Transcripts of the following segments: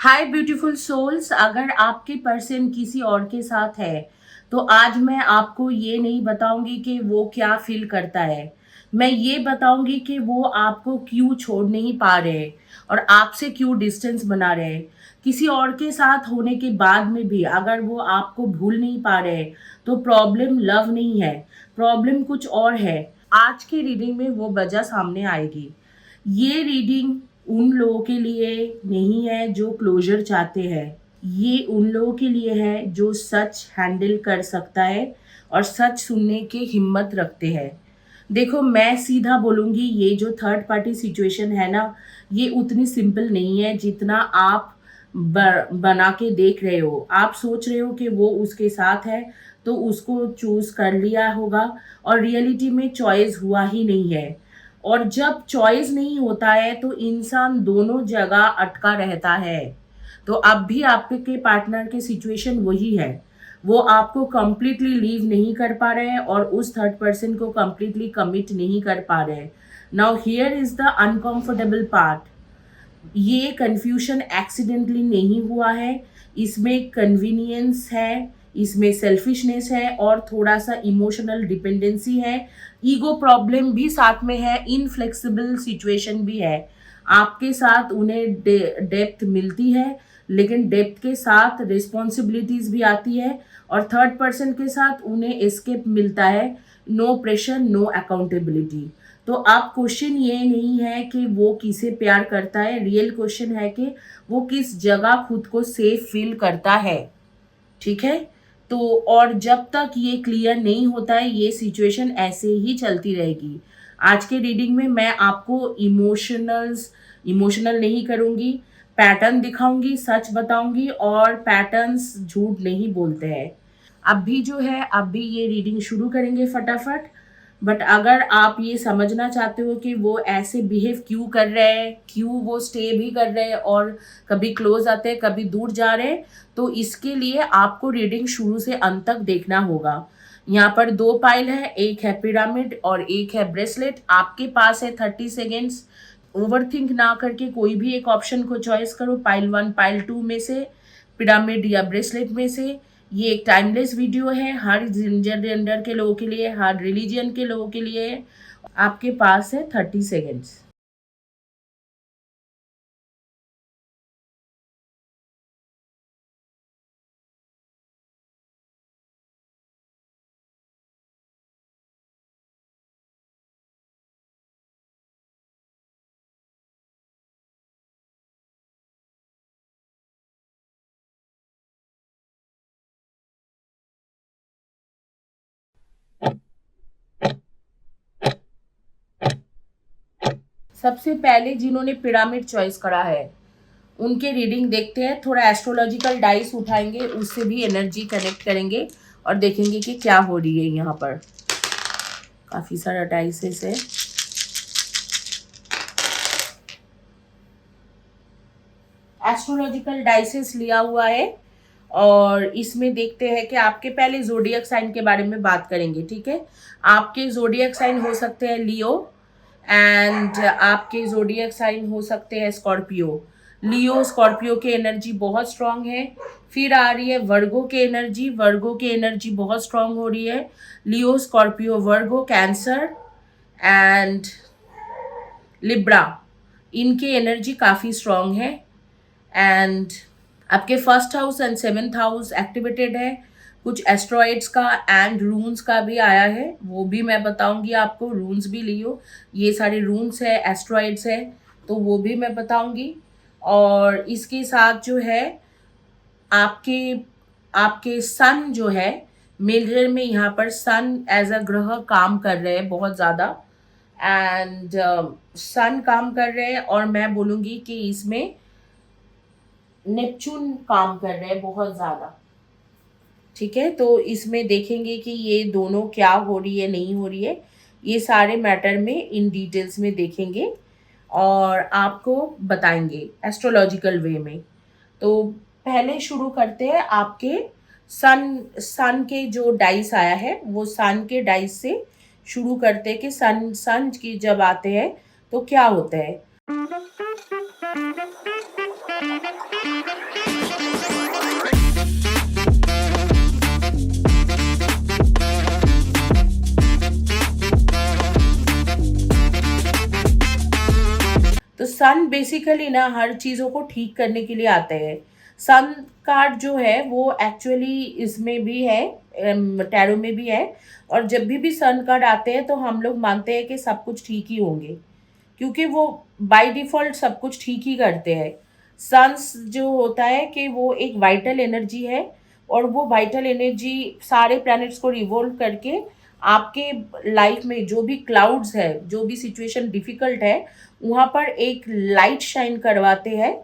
हाय beautiful souls, अगर आपके person किसी और के साथ है तो आज मैं आपको ये नहीं बताऊंगी कि वो क्या फील करता है। मैं ये बताऊंगी कि वो आपको क्यों छोड़ नहीं पा रहे और आपसे क्यों डिस्टेंस बना रहे। किसी और के साथ होने के बाद में भी अगर वो आपको भूल नहीं पा रहे तो प्रॉब्लम लव नहीं है, प्रॉब्लम कुछ और है। आज की रीडिंग में वो वजह सामने आएगी। ये रीडिंग उन लोगों के लिए नहीं है जो क्लोजर चाहते हैं। ये उन लोगों के लिए है जो सच हैंडल कर सकता है और सच सुनने की हिम्मत रखते हैं। देखो, मैं सीधा बोलूँगी, ये जो थर्ड पार्टी सिचुएशन है ना, ये उतनी सिंपल नहीं है जितना आप बना के देख रहे हो। आप सोच रहे हो कि वो उसके साथ है तो उसको चूज़ कर लिया होगा, और रियलिटी में चॉइस हुआ ही नहीं है। और जब चॉइस नहीं होता है तो इंसान दोनों जगह अटका रहता है। तो अब भी आपके पार्टनर की सिचुएशन वही है। वो आपको कंप्लीटली लीव नहीं कर पा रहे हैं और उस थर्ड पर्सन को कंप्लीटली कमिट नहीं कर पा रहे हैं। Now here is the uncomfortable part. ये कन्फ्यूजन एक्सीडेंटली नहीं हुआ है, इसमें कन्वीनियंस है, इसमें सेल्फिशनेस है और थोड़ा सा इमोशनल डिपेंडेंसी है। ईगो प्रॉब्लम भी साथ में है, इनफ्लेक्सिबल सिचुएशन भी है। आपके साथ उन्हें डेप्थ मिलती है, लेकिन डेप्थ के साथ रिस्पॉन्सिबिलिटीज भी आती है। और थर्ड पर्सन के साथ उन्हें एस्केप मिलता है, नो प्रेशर नो अकाउंटेबिलिटी। तो अब क्वेश्चन ये नहीं है कि वो किसे प्यार करता है, रियल क्वेश्चन है कि वो किस जगह खुद को सेफ फील करता है। ठीक है। तो और जब तक ये क्लियर नहीं होता है ये सिचुएशन ऐसे ही चलती रहेगी। आज के रीडिंग में मैं आपको इमोशनल नहीं करूंगी, पैटर्न दिखाऊंगी, सच बताऊंगी, और पैटर्न्स झूठ नहीं बोलते हैं। अभी जो है, अभी ये रीडिंग शुरू करेंगे फटाफट। बट अगर आप ये समझना चाहते हो कि वो ऐसे बिहेव क्यों कर रहे हैं, क्यों वो स्टे भी कर रहे हैं और कभी क्लोज आते हैं कभी दूर जा रहे हैं, तो इसके लिए आपको रीडिंग शुरू से अंत तक देखना होगा। यहाँ पर दो पाइल है, एक है पिरामिड और एक है ब्रेसलेट। आपके पास है 30 सेकेंड्स। ओवर थिंक ना करके कोई भी एक ऑप्शन को चॉइस करो, पाइल 1 पाइल 2 में से, पिरामिड या ब्रेसलेट में से। ये एक टाइमलेस वीडियो है, हर जेंडर के लोगों के लिए, हर रिलीजन के लोगों के लिए है। आपके पास है 30 सेकेंड्स। सबसे पहले जिन्होंने पिरामिड चॉइस करा है उनके रीडिंग देखते हैं। थोड़ा एस्ट्रोलॉजिकल डाइस उठाएंगे, उससे भी एनर्जी कनेक्ट करेंगे और देखेंगे कि क्या हो रही है। यहाँ पर काफी सारा डाइसेस है। एस्ट्रोलॉजिकल डाइसेस लिया हुआ है और इसमें देखते हैं कि आपके पहले जोडियक साइन के बारे में बात करेंगे। ठीक है। आपके जोडियक साइन हो सकते हैं लियो, एंड आपके जोडियक साइन हो सकते हैं स्कॉर्पियो। लियो स्कॉर्पियो की एनर्जी बहुत स्ट्रांग है। फिर आ रही है वर्गो की एनर्जी, वर्गो की एनर्जी बहुत स्ट्रांग हो रही है। Leo Scorpio Virgo Cancer and Libra, इनकी एनर्जी काफ़ी स्ट्रांग है। एंड आपके first house and seventh house activated है। कुछ एस्ट्रॉइड्स का एंड रून्स का भी आया है, वो भी मैं बताऊंगी आपको। रून्स भी लियो, ये सारे रून्स है, एस्ट्रॉइड्स है, तो वो भी मैं बताऊंगी। और इसके साथ जो है आपके आपके सन जो है, मिरर में यहाँ पर सन एज अ ग्रह काम कर रहे हैं बहुत ज़्यादा। एंड सन काम कर रहे हैं और मैं बोलूँगी कि इसमें नेपच्यून काम कर रहे हैं बहुत ज़्यादा। ठीक है। तो इसमें देखेंगे कि ये दोनों क्या हो रही है नहीं हो रही है, ये सारे मैटर में इन डिटेल्स में देखेंगे और आपको बताएंगे एस्ट्रोलॉजिकल वे में। तो पहले शुरू करते हैं आपके सन सन के जो डाइस आया है, वो सन के डाइस से शुरू करते हैं कि सन सन की जब आते हैं तो क्या होता है। सन बेसिकली ना हर चीज़ों को ठीक करने के लिए आते हैं। सन कार्ड जो है वो एक्चुअली इसमें भी है, टैरो में भी है। और जब भी सन कार्ड आते हैं तो हम लोग मानते हैं कि सब कुछ ठीक ही होंगे, क्योंकि वो बाय डिफ़ॉल्ट सब कुछ ठीक ही करते हैं। सन्स जो होता है कि वो एक वाइटल एनर्जी है, और वो वाइटल एनर्जी सारे प्लैनेट्स को रिवॉल्व करके आपके लाइफ में जो भी क्लाउड्स है, जो भी सिचुएशन डिफ़िकल्ट है, वहाँ पर एक लाइट शाइन करवाते हैं।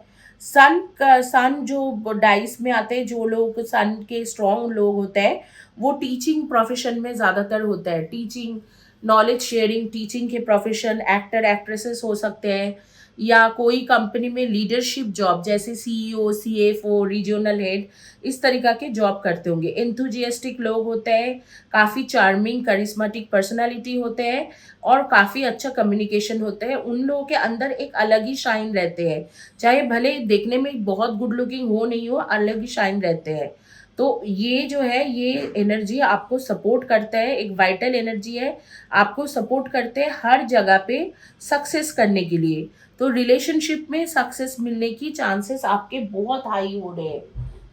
सन जो डाइस में आते हैं, जो लोग सन के स्ट्रॉन्ग लोग होते हैं, वो टीचिंग प्रोफ़ेशन में ज़्यादातर होता है। टीचिंग, नॉलेज शेयरिंग, टीचिंग के प्रोफेशन, एक्टर एक्ट्रेसेस हो सकते हैं, या कोई कंपनी में लीडरशिप जॉब जैसे सीईओ, सीएफओ, रीजनल हेड, इस तरीका के जॉब करते होंगे। एंथुजियास्टिक लोग होते हैं, काफ़ी चार्मिंग करिश्मेटिक पर्सनालिटी होते हैं, और काफ़ी अच्छा कम्युनिकेशन होते हैं। उन लोगों के अंदर एक अलग ही शाइन रहते हैं, चाहे भले देखने में बहुत गुड लुकिंग हो नहीं हो, अलग ही शाइन रहते हैं। तो ये जो है, ये एनर्जी आपको सपोर्ट करता है, एक वाइटल एनर्जी है, आपको सपोर्ट करते हैं हर जगह पे सक्सेस करने के लिए। तो रिलेशनशिप में सक्सेस मिलने की चांसेस आपके बहुत हाई हो रहे हैं,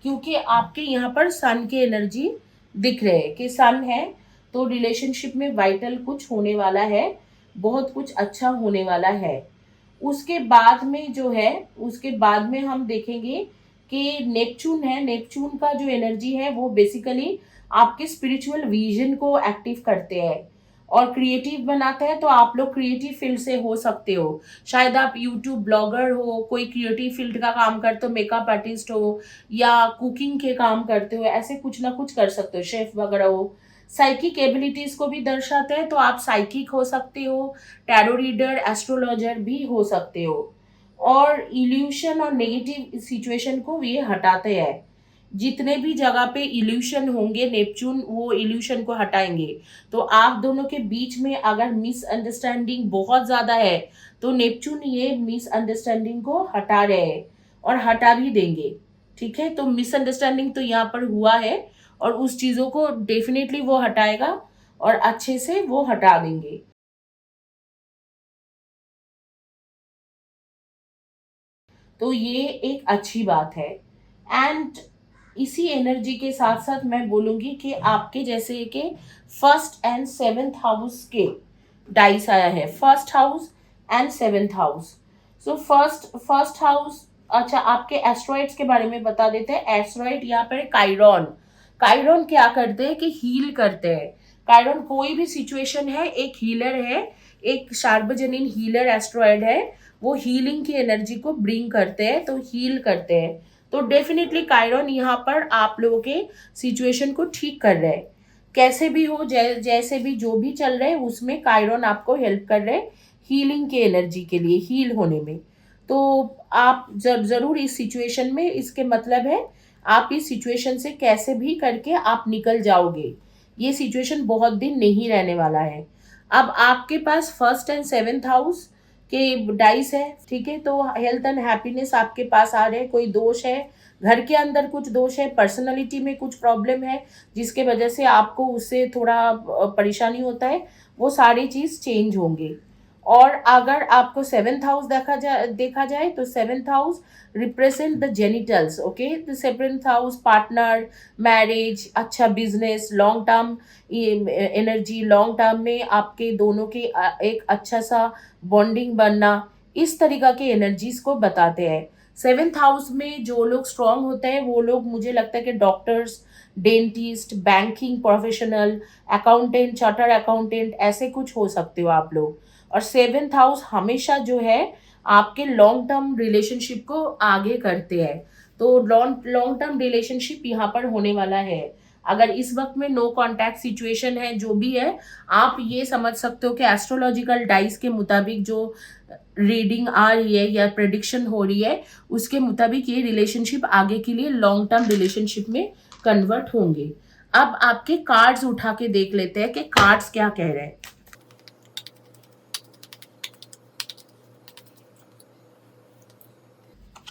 क्योंकि आपके यहाँ पर सन के एनर्जी दिख रहे हैं कि सन है, तो रिलेशनशिप में वाइटल कुछ होने वाला है, बहुत कुछ अच्छा होने वाला है। उसके बाद में जो है, उसके बाद में हम देखेंगे कि नेपच्यून है। नेपच्यून का जो एनर्जी है वो बेसिकली आपके स्पिरिचुअल विजन को एक्टिव करते हैं और क्रिएटिव बनाते हैं। तो आप लोग क्रिएटिव फील्ड से हो सकते हो, शायद आप यूट्यूब ब्लॉगर हो, कोई क्रिएटिव फील्ड का काम करते हो, मेकअप आर्टिस्ट हो, या कुकिंग के काम करते हो, ऐसे कुछ ना कुछ कर सकते हो, शेफ वगैरह हो। साइकिक एबिलिटीज को भी दर्शाते हैं, तो आप साइकिक हो सकते हो, टैरो रीडर, एस्ट्रोलॉजर भी हो सकते हो। और इल्यूशन और नेगेटिव सिचुएशन को ये हटाते हैं। जितने भी जगह पे इल्यूशन होंगे, नेपच्यून वो इल्यूशन को हटाएंगे। तो आप दोनों के बीच में अगर मिसअंडरस्टैंडिंग बहुत ज़्यादा है, तो नेपच्यून ये मिसअंडरस्टैंडिंग को हटा रहे हैं, और हटा भी देंगे। ठीक है, तो मिसअंडरस्टैंडिंग तो यहाँ पर हुआ है, और उस चीज़ों को डेफिनेटली वो हटाएगा, और अच्छे से वो हटा देंगे। तो ये एक अच्छी बात है। एंड इसी एनर्जी के साथ साथ मैं बोलूँगी कि आपके जैसे कि फर्स्ट एंड सेवेंथ हाउस के डाइस आया है, first house and seventh house. So first first house, अच्छा आपके एस्ट्रॉइड्स के बारे में बता देते हैं। एस्ट्रॉइड यहाँ पर काइरॉन। काइरॉन क्या करते हैं कि हील करते हैं। काइरॉन कोई भी सिचुएशन है, एक हीलर है, एक सार्वजनीन हीलर एस्ट्रॉइड है। वो हीलिंग की एनर्जी को ब्रिंग करते हैं, तो हील करते हैं। तो डेफिनेटली कायरन यहाँ पर आप लोगों के सिचुएशन को ठीक कर रहे हैं। कैसे भी हो, जैसे भी जो भी चल रहे हैं, उसमें कायरन आपको हेल्प कर रहे हैं हीलिंग के एनर्जी के लिए, हील होने में। तो आप ज़रूर इस सिचुएशन में, इसके मतलब है आप इस सिचुएशन से कैसे भी करके आप निकल जाओगे। ये सिचुएशन बहुत दिन नहीं रहने वाला है। अब आपके पास फर्स्ट एंड सेवेंथ हाउस के डाइस है, ठीक है। तो हेल्थ एंड हैप्पीनेस आपके पास आ रहे हैं। कोई दोष है, घर के अंदर कुछ दोष है, पर्सनालिटी में कुछ प्रॉब्लम है, जिसके वजह से आपको उससे थोड़ा परेशानी होता है, वो सारी चीज़ चेंज होंगे। और अगर आपको सेवेंथ हाउस देखा जाए तो seventh house represent the genitals. Okay, the seventh house partner, marriage, अच्छा business, long term energy, long term में आपके दोनों के एक अच्छा सा बॉन्डिंग बनना, इस तरीका के एनर्जीज को बताते हैं। सेवेंथ हाउस में जो लोग स्ट्रांग होते हैं, वो लोग मुझे लगता है कि doctors, dentist, banking professional, accountant, charter accountant, ऐसे कुछ हो सकते हो आप लोग। और सेवेंथ हाउस हमेशा जो है आपके लॉन्ग टर्म रिलेशनशिप को आगे करते हैं। तो लॉन्ग लॉन्ग टर्म रिलेशनशिप यहाँ पर होने वाला है। अगर इस वक्त में नो कांटेक्ट सिचुएशन है, जो भी है, आप ये समझ सकते हो कि एस्ट्रोलॉजिकल डाइस के मुताबिक जो रीडिंग आ रही है या प्रेडिक्शन हो रही है, उसके मुताबिक ये रिलेशनशिप आगे के लिए लॉन्ग टर्म रिलेशनशिप में कन्वर्ट होंगे। अब आपके कार्ड्स उठा के देख लेते हैं कि कार्ड्स क्या कह रहे हैं।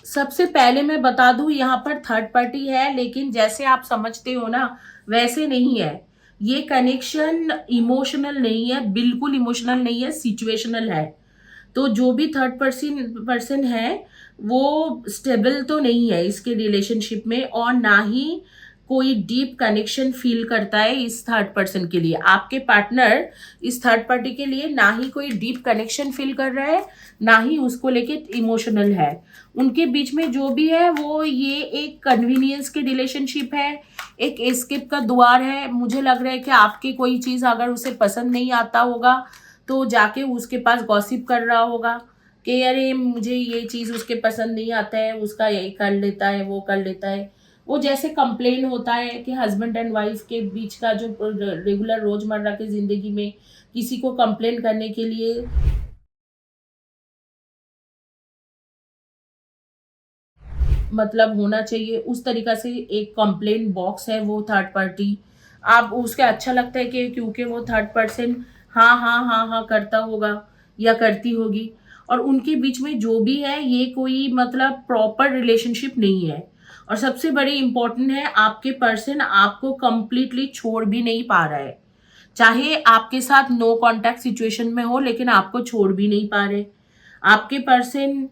सबसे पहले मैं बता दूं, यहाँ पर थर्ड पार्टी है, लेकिन जैसे आप समझते हो ना, वैसे नहीं है। ये कनेक्शन इमोशनल नहीं है, बिल्कुल इमोशनल नहीं है, सिचुएशनल है। तो जो भी थर्ड पर्सन पर्सन है वो स्टेबल तो नहीं है इसके रिलेशनशिप में, और ना ही कोई डीप कनेक्शन फील करता है इस थर्ड पर्सन के लिए। आपके पार्टनर इस थर्ड पार्टी के लिए ना ही कोई डीप कनेक्शन फील कर रहा है, ना ही उसको लेके इमोशनल है। उनके बीच में जो भी है वो ये एक कन्वीनियंस की रिलेशनशिप है, एक एस्केप का द्वार है। मुझे लग रहा है कि आपकी कोई चीज़ अगर उसे पसंद नहीं आता होगा तो जाके उसके पास गॉसिप कर रहा होगा कि अरे मुझे ये चीज़ उसके पसंद नहीं आता है, उसका यही कर लेता है, वो कर लेता है। वो जैसे कंप्लेन होता है कि हस्बैंड एंड वाइफ के बीच का जो रेगुलर रोजमर्रा की ज़िंदगी में किसी को कंप्लेन करने के लिए मतलब होना चाहिए, उस तरीक़ा से एक कंप्लेंट बॉक्स है वो थर्ड पार्टी। आप उसके अच्छा लगता है कि क्योंकि वो थर्ड पर्सन हाँ, हाँ, हाँ, हाँ करता होगा या करती होगी, और उनके बीच में जो भी है ये कोई मतलब प्रॉपर रिलेशनशिप नहीं है। और सबसे बड़ी इम्पोर्टेंट है, आपके पर्सन आपको कंप्लीटली छोड़ भी नहीं पा रहा है। चाहे आपके साथ नो कॉन्टैक्ट सिचुएशन में हो लेकिन आपको छोड़ भी नहीं पा रहे। आपके पर्सन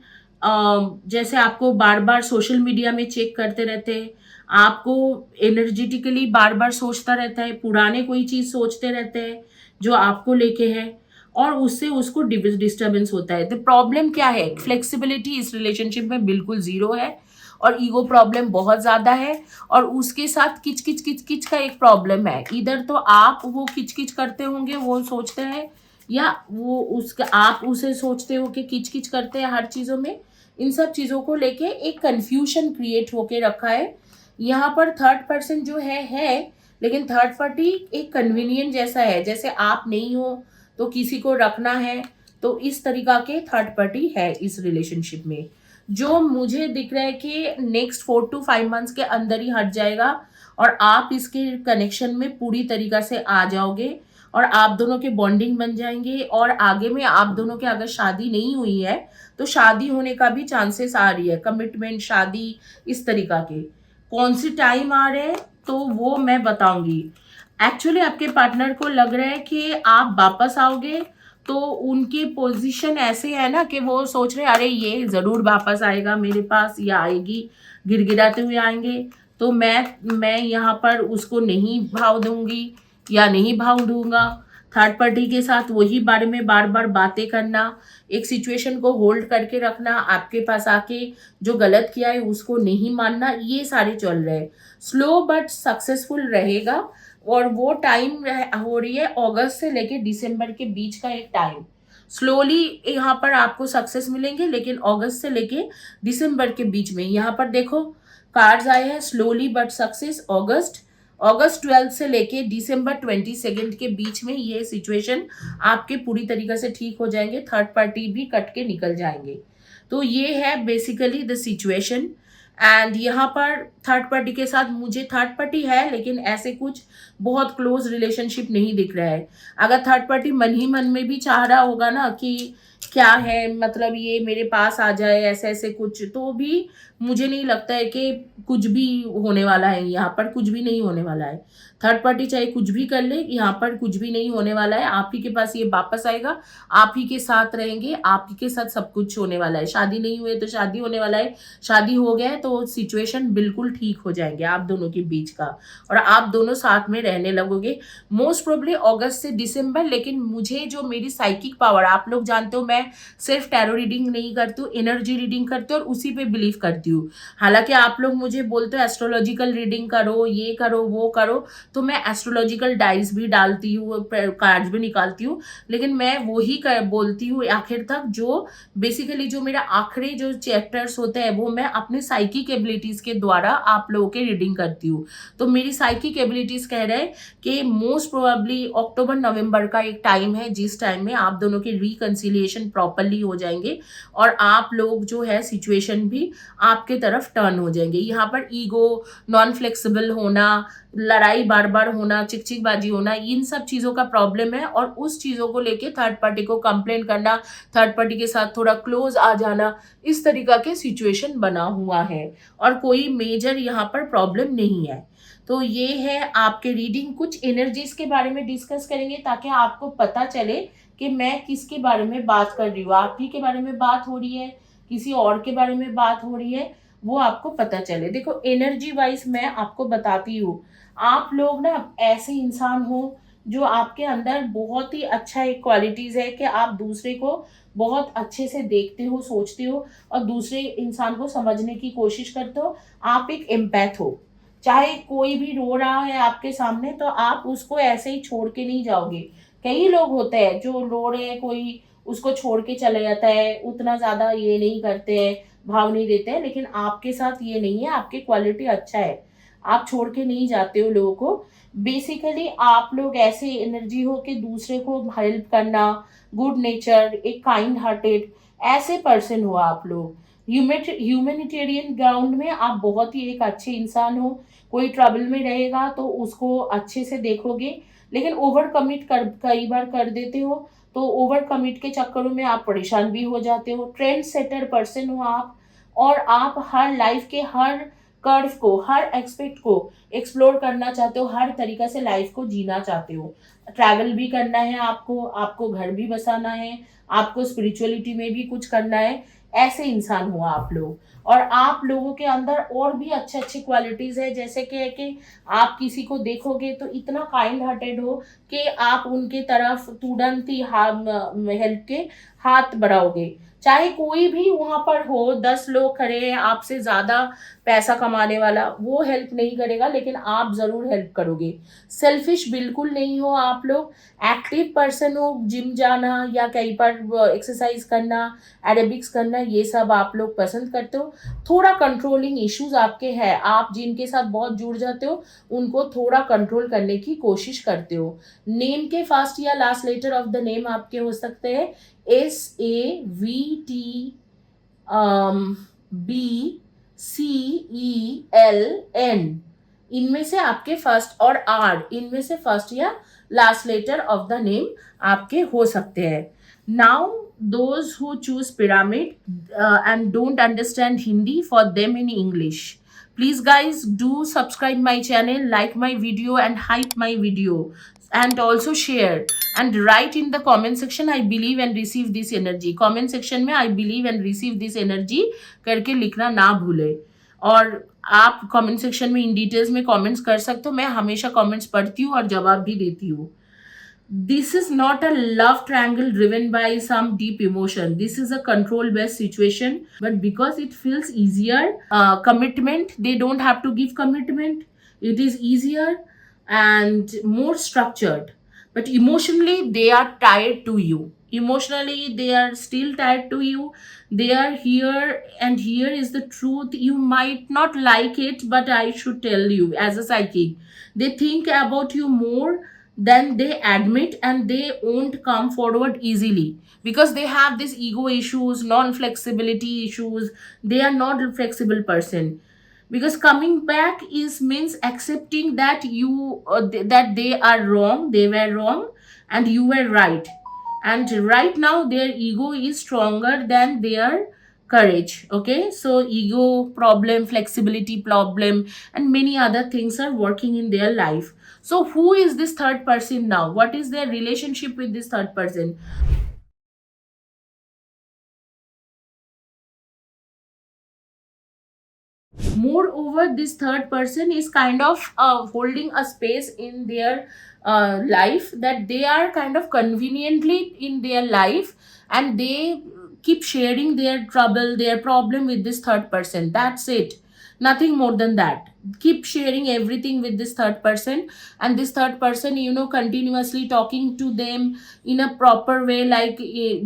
जैसे आपको बार-बार सोशल मीडिया में चेक करते रहते हैं, आपको एनर्जेटिकली बार-बार सोचता रहता है, पुराने कोई चीज़ सोचते रहते हैं जो आपको लेके है, और उससे उसको डिस्टर्बेंस होता है। तो प्रॉब्लम क्या है? फ्लेक्सिबिलिटी इस रिलेशनशिप में बिल्कुल ज़ीरो है, और ईगो प्रॉब्लम बहुत ज़्यादा है, और उसके साथ किच-किच किच-किच का एक प्रॉब्लम है। इधर तो आप वो किच-किच करते होंगे, वो सोचते हैं, या वो उसका आप उसे सोचते हो कि किच-किच करते हैं हर चीज़ों में। इन सब चीज़ों को लेके एक कन्फ्यूजन क्रिएट होके रखा है। यहाँ पर थर्ड पर्सन जो है, लेकिन थर्ड पार्टी एक कन्वीनिएंट जैसा है, जैसे आप नहीं हो तो किसी को रखना है, तो इस तरीका के थर्ड पार्टी है इस रिलेशनशिप में। जो मुझे दिख रहा है कि नेक्स्ट 4 टू 5 मंथ्स के अंदर ही हट जाएगा, और आप इसके कनेक्शन में पूरी तरीक़ा से आ जाओगे, और आप दोनों के बॉन्डिंग बन जाएँगे, और आगे में आप दोनों की अगर शादी नहीं हुई है, तो शादी होने का भी चांसेस आ रही है, कमिटमेंट, शादी, इस तरीक़ा के। कौन-सी टाइम आ रहे हैं, तो वो मैं बताऊँगी। एक्चुअली आपके पार्टनर को लग रहा है कि आप वापस आओगे, तो उनकी पोज़ीशन ऐसे है ना कि वो सोच रहे हैं अरे ये ज़रूर वापस आएगा मेरे पास, या आएगी, गिड़गिड़ाते हुए आएँगे, तो मैं यहाँ पर उसको नहीं भाव दूँगी या नहीं भाव दूँगा। थर्ड पार्टी के साथ वही बारे में बार-बार बातें करना, एक सिचुएशन को होल्ड करके रखना, आपके पास आके जो गलत किया है उसको नहीं मानना, ये सारे चल रहे हैं। स्लो बट सक्सेसफुल रहेगा, और वो टाइम हो रही है अगस्त से लेके दिसंबर के बीच का एक टाइम। स्लोली यहाँ पर आपको सक्सेस मिलेंगे, लेकिन अगस्त से लेके दिसंबर के बीच में यहाँ पर देखो कार्ड्स आए हैं, स्लोली बट सक्सेस। अगस्त 12 से लेके दिसंबर 22 के बीच में ये सिचुएशन आपके पूरी तरीके से ठीक हो जाएंगे, थर्ड पार्टी भी कट के निकल जाएंगे। तो ये है बेसिकली द सिचुएशन। एंड यहाँ पर थर्ड पार्टी के साथ मुझे थर्ड पार्टी है, लेकिन ऐसे कुछ बहुत क्लोज रिलेशनशिप नहीं दिख रहा है। अगर थर्ड पार्टी मन ही मन में भी चाह रहा होगा ना कि क्या है मतलब ये मेरे पास आ जाए, ऐसे ऐसे कुछ, तो भी मुझे नहीं लगता है कि कुछ भी होने वाला है। यहाँ पर कुछ भी नहीं होने वाला है। थर्ड पार्टी चाहे कुछ भी कर ले, यहाँ पर कुछ भी नहीं होने वाला है। आप ही के पास ये वापस आएगा, आप ही के साथ रहेंगे, आप ही के साथ सब कुछ होने वाला है। शादी नहीं हुई है तो शादी होने वाला है, शादी हो गया है तो सिचुएशन बिल्कुल ठीक हो जाएंगे आप दोनों के बीच का, और आप दोनों साथ में रहने लगोगे मोस्ट प्रोबेबली अगस्त से दिसंबर। लेकिन मुझे जो मेरी साइकिक पावर, आप लोग जानते हो मैं सिर्फ टैरो रीडिंग नहीं करती हूँ, एनर्जी रीडिंग करती हूँ, और उसी पे बिलीव करती हूँ। हालांकि आप लोग मुझे बोलते हो एस्ट्रोलॉजिकल रीडिंग करो, ये करो, वो करो, तो मैं एस्ट्रोलॉजिकल डाइस भी डालती हूँ, कार्ड्स भी निकालती हूँ, लेकिन मैं वही बोलती हूँ आखिर तक जो बेसिकली जो मेरा आखिरी जो चैप्टर्स होते हैं वो मैं अपने साइकिक एबिलिटीज के द्वारा आप लोगों के रीडिंग करती हूँ। तो मेरी साइकिक एबिलिटीज कह रहे हैं कि मोस्ट प्रोबेबली अक्टूबर नवंबर का एक टाइम है जिस टाइम में आप दोनों के रिकंसिलिएशन प्रॉपरली हो जाएंगे, और आप लोग जो है सिचुएशन भी आपके तरफ टर्न हो जाएंगे। यहाँ पर ईगो, नॉन फ्लेक्सिबल होना, लड़ाई बार बार होना, चिकचिकबाजी होना, इन सब चीज़ों का प्रॉब्लम है, और उस चीज़ों को लेके थर्ड पार्टी को कंप्लेन करना, थर्ड पार्टी के साथ थोड़ा क्लोज आ जाना, इस तरीका के सिचुएशन बना हुआ है, और कोई मेजर यहाँ पर प्रॉब्लम नहीं है। तो ये है आपके रीडिंग। कुछ एनर्जीज के बारे में डिस्कस करेंगे ताकि आपको पता चले कि मैं किसके बारे में बात कर रही हूँ, आप ही के बारे में बात हो रही है, किसी और के बारे में बात हो रही है, वो आपको पता चले। देखो एनर्जी वाइज मैं आपको बताती हूँ, आप लोग ना ऐसे इंसान हो जो आपके अंदर बहुत ही अच्छा एक क्वालिटीज है कि आप दूसरे को बहुत अच्छे से देखते हो, सोचते हो और दूसरे इंसान को समझने की कोशिश करते हो। आप एक एम्पैथ हो, चाहे कोई भी रो रहा है आपके सामने तो आप उसको ऐसे ही छोड़ के नहीं जाओगे। कई लोग होते हैं जो रो रहे हैं, कोई उसको छोड़ के चले जाता है, उतना ज्यादा ये नहीं करते हैं, भाव नहीं देते हैं, लेकिन आपके साथ ये नहीं है, आपकी क्वालिटी अच्छा है, आप छोड़ के नहीं जाते हो लोगों को। बेसिकली आप लोग ऐसे एनर्जी हो कि दूसरे को हेल्प करना, गुड नेचर, एक काइंड हार्टेड ऐसे पर्सन हो आप लोग। ह्यूमैनिटेरियन ग्राउंड में आप बहुत ही एक अच्छे इंसान हो। कोई ट्रबल में रहेगा तो उसको अच्छे से देखोगे, लेकिन ओवर कमिट कर कई बार कर देते हो, तो ओवर कमिट के चक्करों में आप परेशान भी हो जाते हो। ट्रेंड सेटर पर्सन हो आप, और आप हर लाइफ के हर कर्व को, हर एक्सपेक्ट को एक्सप्लोर करना चाहते हो, हर तरीका से लाइफ को जीना चाहते हो। ट्रैवल भी करना है आपको, आपको घर भी बसाना है, आपको स्पिरिचुअलिटी में भी कुछ करना है। ऐसे इंसान हो आप लोग। और आप लोगों के अंदर और भी अच्छे अच्छे क्वालिटीज है, जैसे कि है कि आप किसी को देखोगे तो इतना काइंड हार्टेड हो कि आप उनके तरफ तुरंत ही हेल्प के हाथ बढ़ाओगे। चाहे कोई भी वहां पर हो, 10 लोग खड़े हैं आपसे ज्यादा पैसा कमाने वाला, वो हेल्प नहीं करेगा, लेकिन आप जरूर हेल्प करोगे। सेल्फिश बिल्कुल नहीं हो आप लोग। एक्टिव पर्सन हो, जिम जाना या कहीं पर एक्सरसाइज करना, एरोबिक्स करना, ये सब आप लोग पसंद करते हो। थोड़ा कंट्रोलिंग इश्यूज आपके हैं, आप जिनके साथ बहुत जुड़ जाते हो उनको थोड़ा कंट्रोल करने की कोशिश करते हो। नेम के फर्स्ट या last letter of the name आपके हो सकते हैं SAVTBCELN, इनमें से आपके फर्स्ट, और R, इनमें से फर्स्ट या last letter of the name आपके हो सकते हैं। Now those who choose pyramid and don't understand Hindi, for them in English, please guys do subscribe my channel, like my video and hype my video, and also share and write in the comment section I believe and receive this energy। comment section में I believe and receive this energy करके लिखना ना भूले। और आप comment section में in details में comments कर सकते हो, मैं हमेशा कमेंट्स पढ़ती हूँ और जवाब भी देती हूँ। This is not a love triangle driven by some deep emotion. This is a control based situation, but because it feels easier, commitment, they don't have to give commitment, it is easier and more structured, but emotionally they are tied to you. Emotionally they are still tied to you. They are here, and here is the truth, you might not like it, but I should tell you as a psychic, they think about you more than they admit, and they won't come forward easily because they have these ego issues, non flexibility issues. They are not a flexible person, because coming back is means accepting that that they are wrong, they were wrong and you were right, and right now their ego is stronger than their courage. Okay, so ego problem, flexibility problem, and many other things are working in their life. So who is this third person now? What is their relationship with this third person? Moreover, this third person is kind of holding a space in their life, that they are kind of conveniently in their life, and they keep sharing their trouble, their problem with this third person. That's it, nothing more than that. Keep sharing everything with this third person, and this third person, continuously talking to them in a proper way, like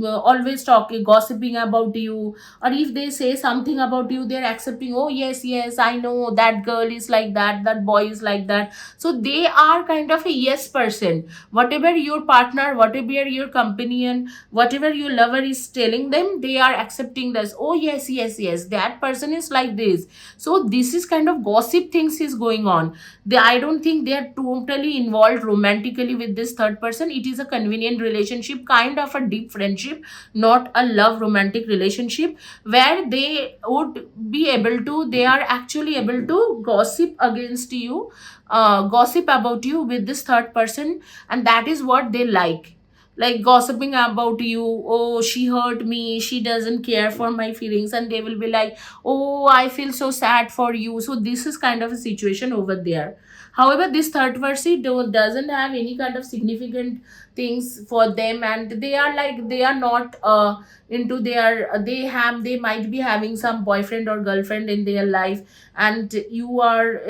always talking, gossiping about you, or if they say something about you, they're accepting, oh yes, yes, I know that girl is like that, that boy is like that. So they are kind of a yes person. Whatever your partner, whatever your companion, whatever your lover is telling them, they are accepting this, oh yes, yes, yes, that person is like this. So this is kind of gossip things is going on. I don't think they are totally involved romantically with this third person. It is a convenient relationship, kind of a deep friendship, not a love romantic relationship, where they would be able to, they are actually able to gossip against you, gossip about you with this third person, and that is what they like. like gossiping about you. Oh, she hurt me, she doesn't care for my feelings, and they will be like, oh, I feel so sad for you. So this is kind of a situation over there. However, this third verse doesn't have any kind of significant things for them, and they are like, they are not into their, they might be having some boyfriend or girlfriend in their life, and you are,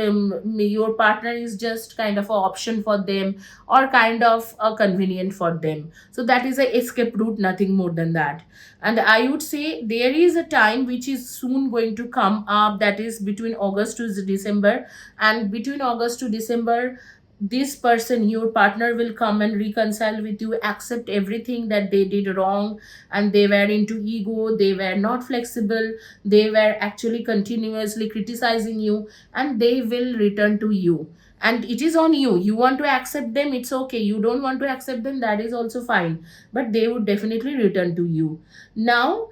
your partner is just kind of a option for them, or kind of a convenient for them. So that is a escape route, nothing more than that. And I would say there is a time which is soon going to come up, that is between August to December. And between August to December, this person, your partner, will come and reconcile with you, accept everything that they did wrong, and they were into ego, they were not flexible, they were actually continuously criticizing you, and they will return to you. And it is on you, you want to accept them, it's okay, you don't want to accept them, that is also fine, but they would definitely return to you. Now,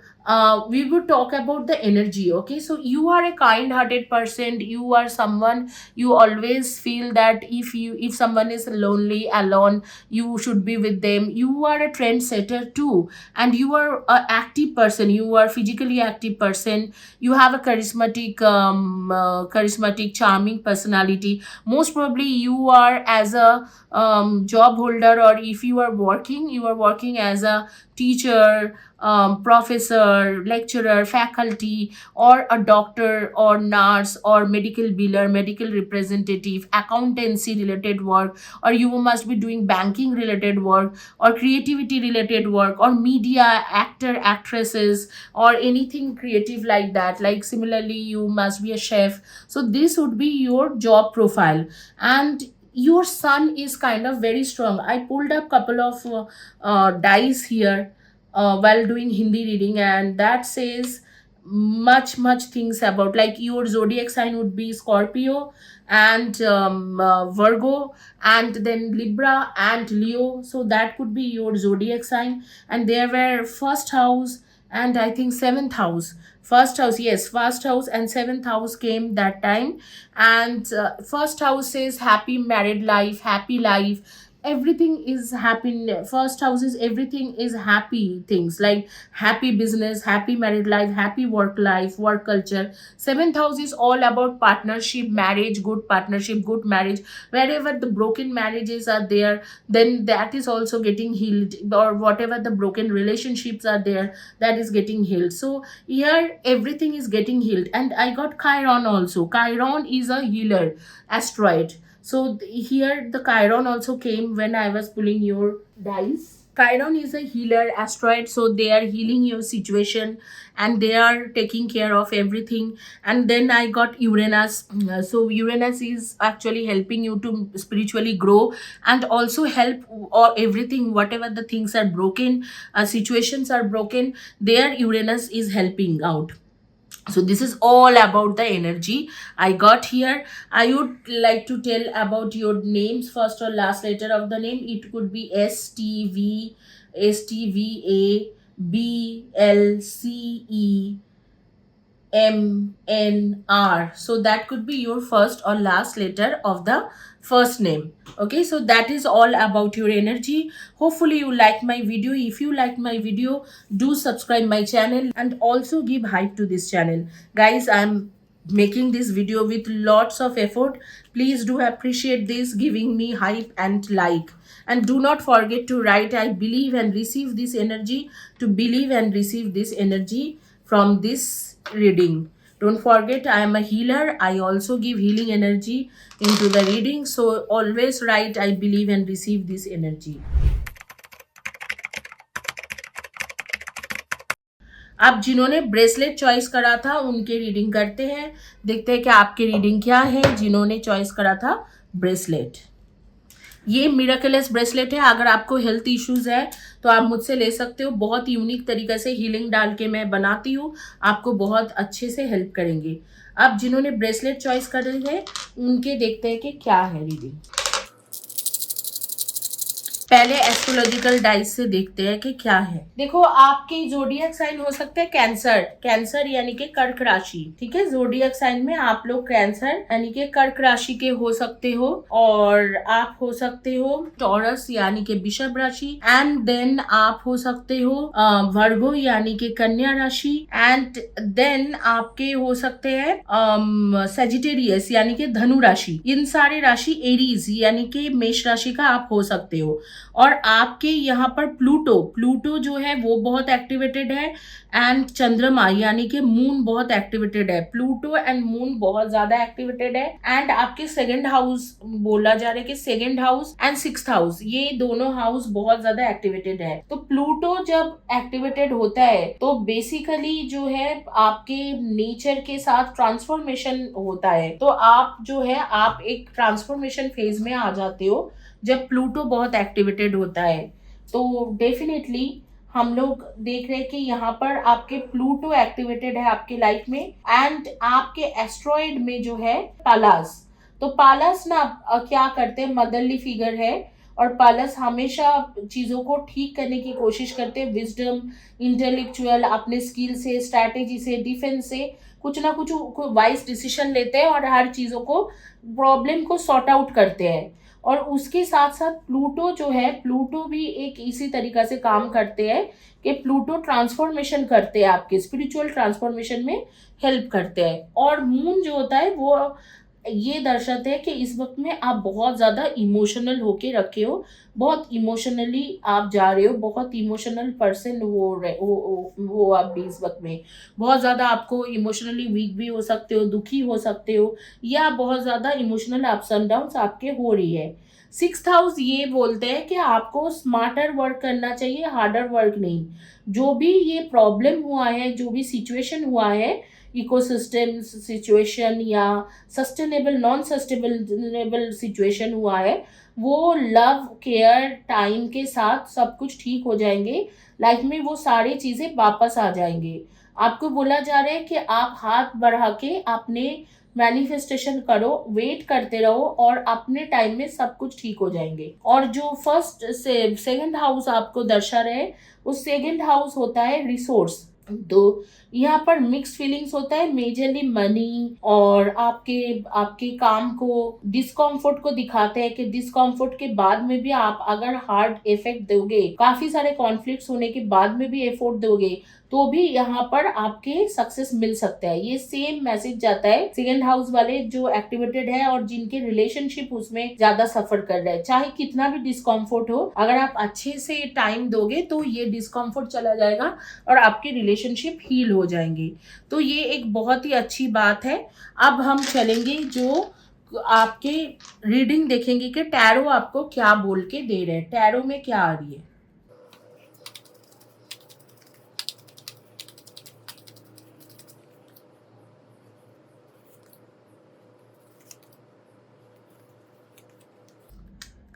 we would talk about the energy. Okay, so you are a kind hearted person, you are someone, you always feel that if someone is lonely, alone, you should be with them. You are a trendsetter too, and you are a active person, you are physically active person, you have a charismatic, charming personality. Most probably you are as a job holder, or if you are working, you are working as a teacher, professor, lecturer, faculty, or a doctor, or nurse, or medical biller, medical representative, accountancy related work, or you must be doing banking related work, or creativity related work, or media, actor, actresses, or anything creative like that. Like similarly, you must be a chef. So this would be your job profile. And your sun is kind of very strong. I pulled up couple of dice here while doing Hindi reading, and that says much things about, like, your zodiac sign would be Scorpio, and Virgo, and then Libra and Leo. So that could be your zodiac sign. And there were first house, and I think seventh house. First house, yes, first house and seventh house came that time. And first house says happy married life, happy life, everything is happy. First house is everything is happy things, like happy business, happy married life, happy work life, work culture. Seventh house is all about partnership, marriage, good partnership, good marriage. Wherever the broken marriages are there, then that is also getting healed, or whatever the broken relationships are there, that is getting healed. So here everything is getting healed. And I got Chiron also. Chiron is a healer asteroid. So here the Chiron also came when I was pulling your dice. Chiron is a healer asteroid, so they are healing your situation, and they are taking care of everything. And then I got Uranus. So Uranus is actually helping you to spiritually grow, and also help, or everything, whatever the things are broken, situations are broken, there Uranus is helping out. So this is all about the energy I got here. I would like to tell about your names, first or last letter of the name. It could be STVA, STVA, BLCEMNR. So that could be your first or last letter of the first name. Okay, so that is all about your energy. Hopefully you like my video. If you like my video, do subscribe my channel, and also give hype to this channel. Guys, I'm making this video with lots of effort. Please do appreciate this, giving me hype and like. And do not forget to write I believe and receive this energy, to believe and receive this energy from this reading. Don't forget, I am a healer. I also give healing energy into the reading. So always write I believe and receive this energy. आप जिन्होंने bracelet choice करा था उनके reading करते हैं, देखते हैं कि आपकी रीडिंग क्या है। जिन्होंने चॉइस करा था ब्रेसलेट, ये मिरेकलेस ब्रेसलेट है। अगर आपको हेल्थ इश्यूज है तो आप मुझसे ले सकते हो। बहुत यूनिक तरीके से हीलिंग डाल के मैं बनाती हूँ, आपको बहुत अच्छे से हेल्प करेंगे। अब जिन्होंने ब्रेसलेट चॉइस करे है उनके देखते हैं कि क्या है रीडिंग। पहले एस्ट्रोलॉजिकल डाइस से देखते हैं कि क्या है। देखो, आपकी जोडियक साइन हो सकते हैं कैंसर, कैंसर यानी कि कर्क राशि, ठीक है। जोडियक साइन में आप लोग कैंसर यानी कि कर्क राशि के हो सकते हो, और आप हो सकते हो टॉरस यानी कि वृषभ राशि, एंड देन आप हो सकते हो वर्गो यानी कि कन्या राशि, एंड देन आपके हो सकते हैं सेजिटेरियस यानी कि धनु राशि। इन सारे राशि, एरीज यानी कि मेष राशि का आप हो सकते हो। और आपके यहाँ पर प्लूटो, प्लूटो जो है वो बहुत एक्टिवेटेड है, एंड चंद्रमा यानी कि मून बहुत एक्टिवेटेड है। प्लूटो एंड मून बहुत ज्यादा एक्टिवेटेड है, एंड आपके सेकंड हाउस बोला जा रहा है कि second house and sixth house, ये दोनों हाउस बहुत ज्यादा एक्टिवेटेड है। तो प्लूटो जब एक्टिवेटेड होता है तो बेसिकली जो है आपके नेचर के साथ ट्रांसफॉर्मेशन होता है। तो आप जो है आप एक ट्रांसफॉर्मेशन फेज में आ जाते हो जब प्लूटो बहुत एक्टिवेटेड होता है। तो डेफिनेटली हम लोग देख रहे हैं कि यहाँ पर आपके प्लूटो एक्टिवेटेड है आपके लाइफ में, एंड आपके एस्ट्रॉइड में जो है पालास। तो पालस ना क्या करते हैं, मदरली फिगर है, और पालस हमेशा चीजों को ठीक करने की कोशिश करते हैं, विजडम, इंटेलेक्चुअल, अपने स्किल से, स्ट्रैटेजी से, डिफेंस से कुछ ना कुछ वाइज डिसीजन लेते हैं, और हर चीजों को, प्रॉब्लम को सॉर्ट आउट करते हैं। और उसके साथ साथ प्लूटो जो है, प्लूटो भी एक इसी तरीका से काम करते हैं कि प्लूटो ट्रांसफॉर्मेशन करते हैं, आपके स्पिरिचुअल ट्रांसफॉर्मेशन में हेल्प करते हैं। और मून जो होता है वो ये दर्शाते हैं कि इस वक्त में आप बहुत ज़्यादा इमोशनल होके रखे हो, बहुत इमोशनली आप जा रहे हो, बहुत इमोशनल पर्सन हो रहे हो आप भी इस वक्त में। बहुत ज़्यादा आपको इमोशनली वीक भी हो सकते हो, दुखी हो सकते हो, या बहुत ज़्यादा इमोशनल अप्स एंड डाउन्स आपके हो रही है। सिक्स्थ हाउस ये बोलते हैं कि आपको स्मार्टर वर्क करना चाहिए, हार्डर वर्क नहीं। जो भी ये प्रॉब्लम हुआ है, जो भी सिचुएशन हुआ है, इकोसिस्टम सिचुएशन या सस्टेनेबल नॉन सस्टेनेबल सिचुएशन हुआ है, वो लव केयर टाइम के साथ सब कुछ ठीक हो जाएंगे। लाइफ में वो सारी चीज़ें वापस आ जाएंगे। आपको बोला जा रहा है कि आप हाथ बढ़ा के अपने मैनिफेस्टेशन करो, वेट करते रहो, और अपने टाइम में सब कुछ ठीक हो जाएंगे। और जो फर्स्ट से सेकंड हाउस आपको दर्शा रहे, उस सेकंड हाउस होता है रिसोर्स। तो यहाँ पर मिक्स फीलिंग्स होता है, मेजरली मनी, और आपके आपके काम को, डिस्कम्फर्ट को दिखाते हैं कि डिस्कम्फर्ट के बाद में भी आप अगर हार्ड इफेक्ट दोगे, काफी सारे कॉन्फ्लिक्ट्स होने के बाद में भी एफोर्ट दोगे, तो भी यहाँ पर आपके सक्सेस मिल सकता है। ये सेम मैसेज जाता है सेकंड हाउस वाले जो एक्टिवेटेड है और जिनके रिलेशनशिप उसमें ज्यादा सफर कर रहे हैं। चाहे कितना भी डिस्कम्फर्ट हो, अगर आप अच्छे से टाइम दोगे तो ये डिस्कम्फर्ट चला जाएगा और आपके रिलेशनशिप हील हो जाएंगे। तो ये एक बहुत ही अच्छी बात है। अब हम चलेंगे जो आपके रीडिंग देखेंगे कि टैरो आपको क्या बोल के दे रहे हैं, टैरो में क्या आ रही है।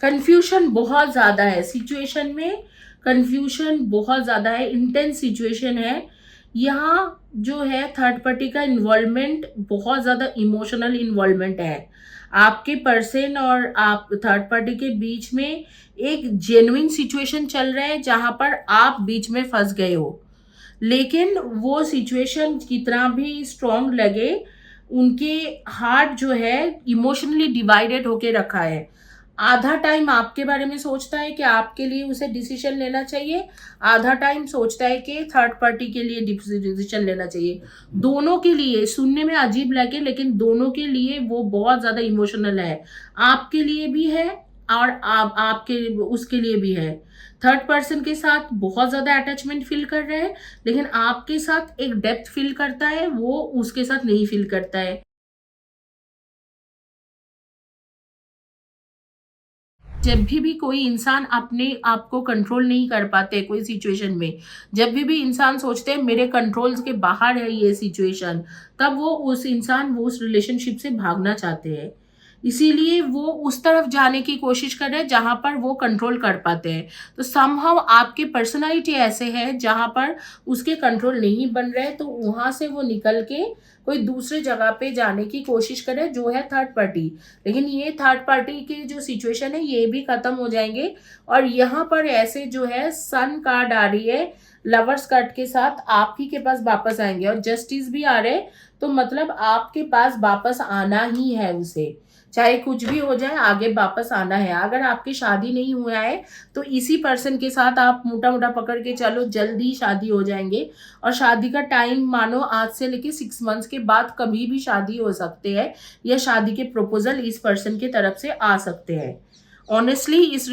कंफ्यूजन बहुत ज़्यादा है सिचुएशन में, कंफ्यूजन बहुत ज़्यादा है, इंटेंस सिचुएशन है। यहाँ जो है थर्ड पार्टी का इन्वॉल्वमेंट, बहुत ज़्यादा इमोशनल इन्वॉल्वमेंट है आपके पर्सन और आप थर्ड पार्टी के बीच में। एक जेन्युइन सिचुएशन चल रहा है जहाँ पर आप बीच में फंस गए हो, लेकिन वो सिचुएशन कितना भी स्ट्रांग लगे, उनके हार्ट जो है इमोशनली डिवाइडेड होके रखा है। आधा टाइम आपके बारे में सोचता है कि आपके लिए उसे डिसीजन लेना चाहिए, आधा टाइम सोचता है कि थर्ड पार्टी के लिए डिसीजन लेना चाहिए। दोनों के लिए सुनने में अजीब लगे, लेकिन दोनों के लिए वो बहुत ज़्यादा इमोशनल है। आपके लिए भी है और आपके उसके लिए भी है। थर्ड पर्सन के साथ बहुत ज़्यादा अटैचमेंट फील कर रहा है, लेकिन आपके साथ एक डेप्थ फील करता है, वो उसके साथ नहीं फील करता है। जब भी कोई इंसान अपने आप को कंट्रोल नहीं कर पाते कोई सिचुएशन में, जब भी इंसान सोचते हैं मेरे कंट्रोल्स के बाहर है ये सिचुएशन, तब वो उस इंसान वो उस रिलेशनशिप से भागना चाहते हैं। इसीलिए वो उस तरफ जाने की कोशिश कर रहे हैं जहाँ पर वो कंट्रोल कर पाते हैं। तो समहाउ आपके पर्सनैलिटी ऐसे है जहाँ पर उसके कंट्रोल नहीं बन रहे, तो वहाँ से वो निकल के कोई दूसरे जगह पे जाने की कोशिश करे, जो है थर्ड पार्टी। लेकिन ये थर्ड पार्टी की जो सिचुएशन है ये भी खत्म हो जाएंगे, और यहाँ पर ऐसे जो है सन कार्ड आ रही है, लवर्स कार्ड के साथ आप ही के पास वापस आएंगे, और जस्टिस भी आ रहे हैं। तो मतलब आपके पास वापस आना ही है उसे, चाहे कुछ भी हो जाए, आगे वापस आना है। अगर आपकी शादी नहीं हुआ है तो इसी पर्सन के साथ आप मोटा मोटा पकड़ के चलो, जल्दी शादी हो जाएंगे। और शादी का टाइम मानो आज से लेके 6 मंथ्स के बाद कभी भी शादी हो सकते हैं, या शादी के प्रपोजल इस पर्सन की तरफ से आ सकते हैं। ऑनेस्टली इस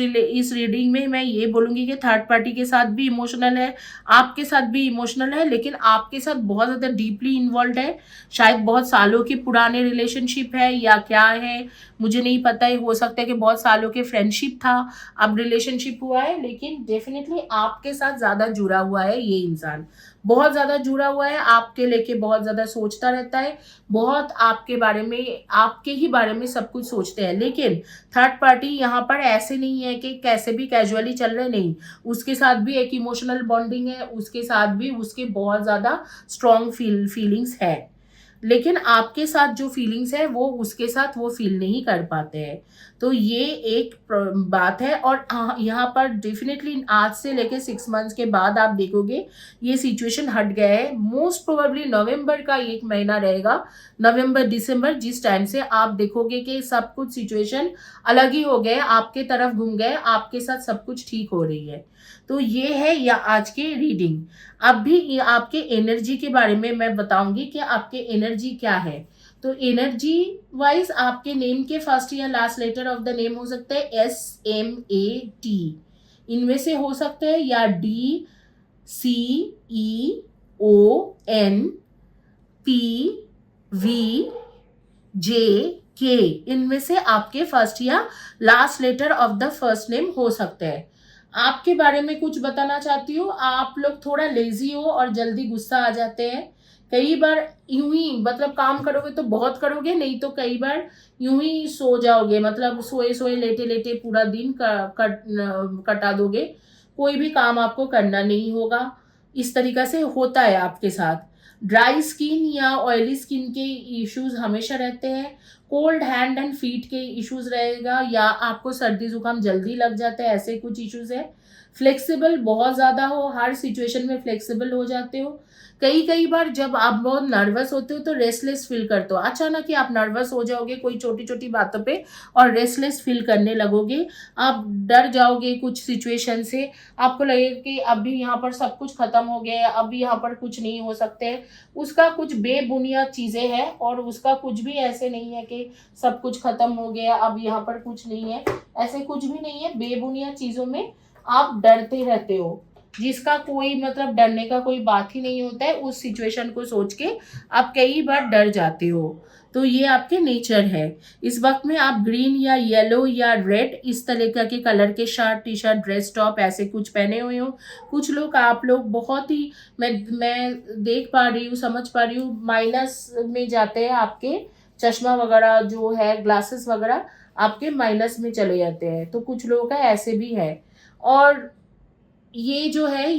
रीडिंग में मैं ये बोलूँगी कि थर्ड पार्टी के साथ भी इमोशनल है, आपके साथ भी इमोशनल है, लेकिन आपके साथ बहुत ज़्यादा डीपली इन्वॉल्व है। शायद बहुत सालों की पुराने रिलेशनशिप है या क्या है, मुझे नहीं पता है। हो सकता है कि बहुत सालों के फ्रेंडशिप था, अब रिलेशनशिप हुआ है, लेकिन डेफिनेटली आपके साथ ज़्यादा जुड़ा हुआ है ये इंसान। बहुत ज़्यादा जुड़ा हुआ है, आपके लेके बहुत ज़्यादा सोचता रहता है, बहुत आपके बारे में, आपके ही बारे में सब कुछ सोचते हैं। लेकिन थर्ड पार्टी यहाँ पर ऐसे नहीं है कि कैसे भी कैजुअली चल रहे, नहीं, उसके साथ भी एक इमोशनल बॉन्डिंग है, उसके साथ भी उसके बहुत ज़्यादा स्ट्रॉन्ग फीलिंग्स है। लेकिन आपके साथ जो फीलिंग्स है वो उसके साथ वो फील नहीं कर पाते हैं। तो ये एक बात है। और यहाँ पर डेफिनेटली आज से लेके 6 मंथ्स के बाद आप देखोगे ये सिचुएशन हट गया है। मोस्ट प्रोबेबली नवंबर का 1 महीना रहेगा, नवंबर दिसंबर, जिस टाइम से आप देखोगे कि सब कुछ सिचुएशन अलग ही हो गए, आपके तरफ घूम गए, आपके साथ सब कुछ ठीक हो रही है। तो ये है या आज के रीडिंग। अब भी ये आपके एनर्जी के बारे में मैं बताऊंगी कि आपके एनर्जी क्या है। तो एनर्जी वाइज आपके नेम के फर्स्ट या last letter of the name हो सकता है SMAT, इनमें से हो सकता है, या DCEONPVJK, इनमें से आपके फर्स्ट या last letter of the first name हो सकता है। आपके बारे में कुछ बताना चाहती हूँ, आप लोग थोड़ा लेजी हो और जल्दी गुस्सा आ जाते हैं। कई बार यूं ही मतलब काम करोगे तो बहुत करोगे, नहीं तो कई बार यूं ही सो जाओगे, मतलब सोए सोए लेटे लेटे पूरा दिन कटा दोगे, कोई भी काम आपको करना नहीं होगा। इस तरीका से होता है आपके साथ। ड्राई स्किन या ऑयली स्किन के इश्यूज हमेशा रहते हैं। कोल्ड हैंड एंड फीट के इश्यूज रहेगा, या आपको सर्दी जुकाम जल्दी लग जाता है, ऐसे कुछ इश्यूज है। फ्लेक्सिबल बहुत ज़्यादा हो, हर सिचुएशन में फ्लेक्सिबल हो जाते हो। कई बार जब आप बहुत नर्वस होते हो तो रेस्टलेस फील करते हो, अचानक ही आप नर्वस हो जाओगे कोई छोटी छोटी बातों पे और रेस्टलेस फील करने लगोगे। आप डर जाओगे कुछ सिचुएशन से, आपको लगेगा कि अभी यहाँ पर सब कुछ खत्म हो गया है, अभी यहाँ पर कुछ नहीं हो सकते हैं। उसका कुछ बेबुनियाद चीज़ें हैं, और उसका कुछ भी ऐसे नहीं है कि सब कुछ खत्म हो गया अब यहाँ पर कुछ नहीं है, ऐसे कुछ भी नहीं है। बेबुनियाद चीज़ों में आप डरते रहते हो, जिसका कोई मतलब डरने का कोई बात ही नहीं होता है। उस सिचुएशन को सोच के आप कई बार डर जाते हो। तो ये आपके नेचर है। इस वक्त में आप ग्रीन या येलो या रेड इस तरह के कलर के shirt, T shirt, dress, top ऐसे कुछ पहने हुए हो। कुछ लोग, आप लोग बहुत ही, मैं देख पा रही हूँ, समझ पा रही हूँ, माइनस में जाते हैं, आपके चश्मा वगैरह जो है, ग्लासेस वगैरह आपके माइनस में चले जाते हैं। तो कुछ लोगों का ऐसे भी है। और ये जो है,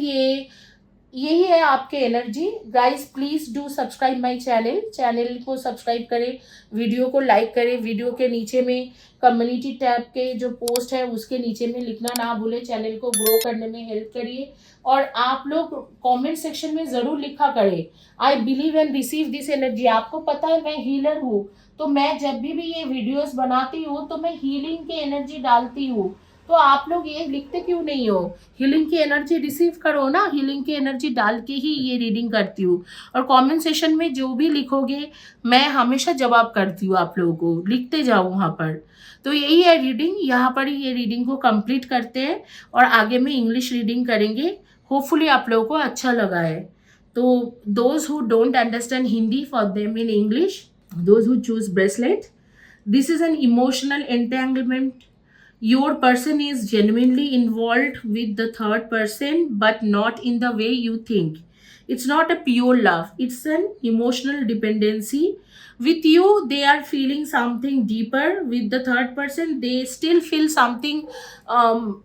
यही है आपके energy. Guys please do subscribe my channel को सब्सक्राइब करें, वीडियो को लाइक करें, वीडियो के नीचे में कम्युनिटी टैब के जो पोस्ट है उसके नीचे में लिखना ना भूलें, चैनल को ग्रो करने में हेल्प करिए। और आप लोग कमेंट सेक्शन में ज़रूर लिखा करें, I believe and receive this energy. आपको पता है मैं हीलर हूँ, तो मैं जब भी ये वीडियोस बनाती हूँ तो मैं हीलिंग की एनर्जी डालती हूँ। तो आप लोग ये लिखते क्यों नहीं हो? हीलिंग की एनर्जी रिसीव करो ना, हीलिंग की एनर्जी डाल के ही ये रीडिंग करती हूँ। और कमेंट सेशन में जो भी लिखोगे मैं हमेशा जवाब करती हूँ, आप लोगों को लिखते जाओ वहाँ पर। तो यही है रीडिंग, यहाँ पर ही ये रीडिंग को कंप्लीट करते हैं, और आगे में इंग्लिश रीडिंग करेंगे। होपफुली आप लोगों को अच्छा लगा है। तो those who don't understand Hindi, for them in English, those who choose bracelet, this is an emotional entanglement. Your person is genuinely involved with the third person, but not in the way you think. It's not a pure love, it's an emotional dependency. With you they are feeling something deeper, with the third person they still feel something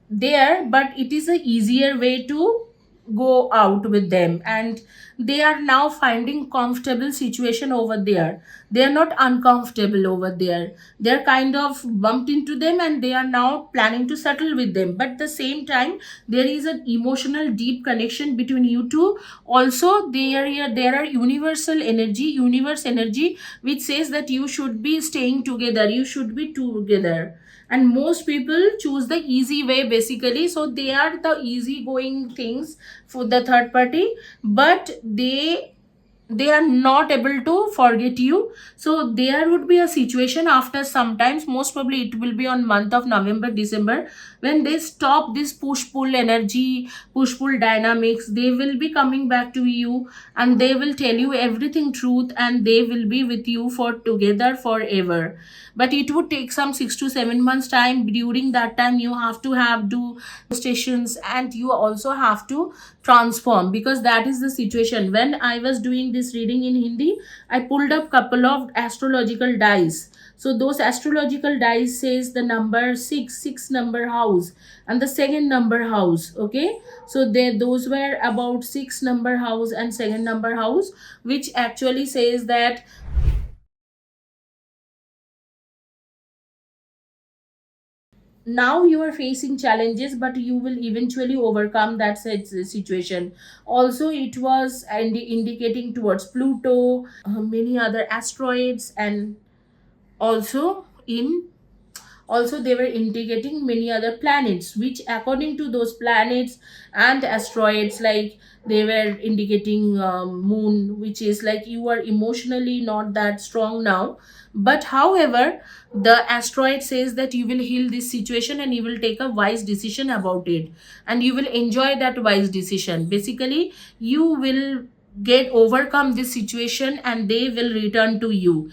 there, but it is a easier way to go out with them, and they are now finding comfortable situation over there. They are not uncomfortable over there, they're kind of bumped into them and they are now planning to settle with them. But at the same time there is an emotional deep connection between you two. Also there are universe energy which says that you should be staying together, you should be together. And most people choose the easy way basically, so they are the easy going things for the third party, but they are not able to forget you. So there would be a situation after sometimes, most probably it will be on month of November December, when they stop this push pull energy, push pull dynamics, they will be coming back to you and they will tell you everything truth and they will be with you for together forever. But it would take some 6 to 7 months time. During that time you have to have do stations, and you also have to transform, because that is the situation. When I was doing this reading in Hindi, I pulled up couple of astrological dice. So those astrological dice says the number 6 number house and the second number house. Okay, so those were about 6 number house and second number house, which actually says that now you are facing challenges but you will eventually overcome that situation. Also it was indicating towards Pluto, many other asteroids, and also in also they were indicating many other planets, which according to those planets and asteroids, like they were indicating moon, which is like you are emotionally not that strong now. But however, the asteroid says that you will heal this situation and you will take a wise decision about it, and you will enjoy that wise decision. Basically you will get overcome this situation and they will return to you.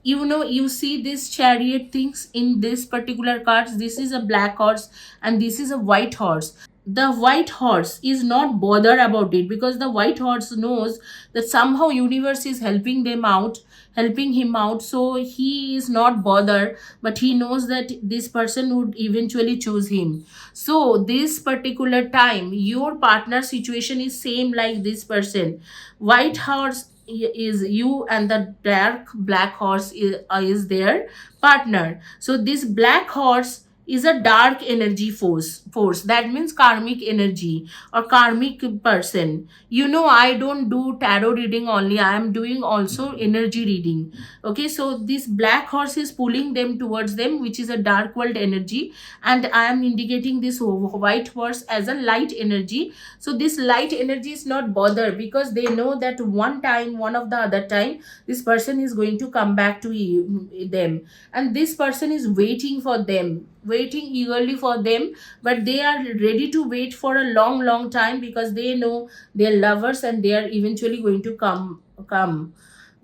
You know, you see this chariot things in this particular cards, this is a black horse and this is a white horse. The white horse is not bothered about it, because the white horse knows that somehow universe is helping them out, helping him out, so he is not bothered. But he knows that this person would eventually choose him. So this particular time your partner situation is same like this person. White horse is you and the dark black horse is their partner. So this black horse is a dark energy force, that means karmic energy or karmic person. You know, I don't do tarot reading only, I am doing also energy reading. Okay, so this black horse is pulling them towards them, which is a dark world energy, and I am indicating this white horse as a light energy. So this light energy is not bothered, because they know that one of the other time this person is going to come back to them, and this person is waiting for them, waiting eagerly for them. But they are ready to wait for a long time, because they know they're lovers and they are eventually going to come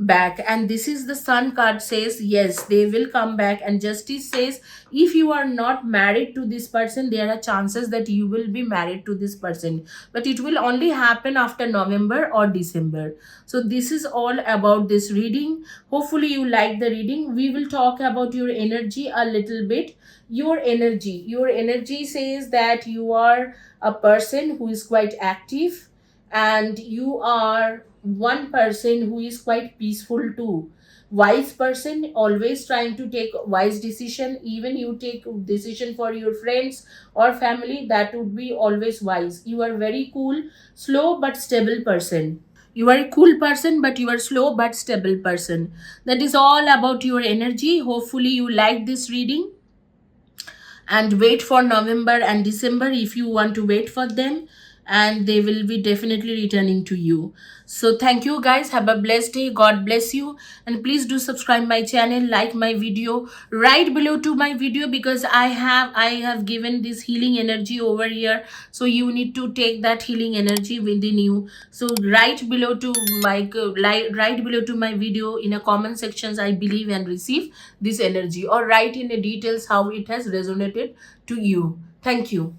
back. And this is the sun card says yes, they will come back. And justice says if you are not married to this person, there are chances that you will be married to this person, but it will only happen after November or December. So this is all about this reading. Hopefully you like the reading. We will talk about your energy a little bit. Your energy says that you are a person who is quite active, and you are one person who is quite peaceful too. Wise person, always trying to take wise decision. Even you take decision for your friends or family, that would be always wise. You are very cool, slow but stable person. You are a cool person, but you are slow but stable person. That is all about your energy. Hopefully you like this reading, and wait for November and December if you want to wait for them, and they will be definitely returning to you. So thank you guys, have a blessed day, God bless you, and please do subscribe my channel, like my video, right below to my video, because I have given this healing energy over here, so you need to take that healing energy within you. So right below to right below to my video in a comment sections, I believe and receive this energy, or write in the details how it has resonated to you. Thank you.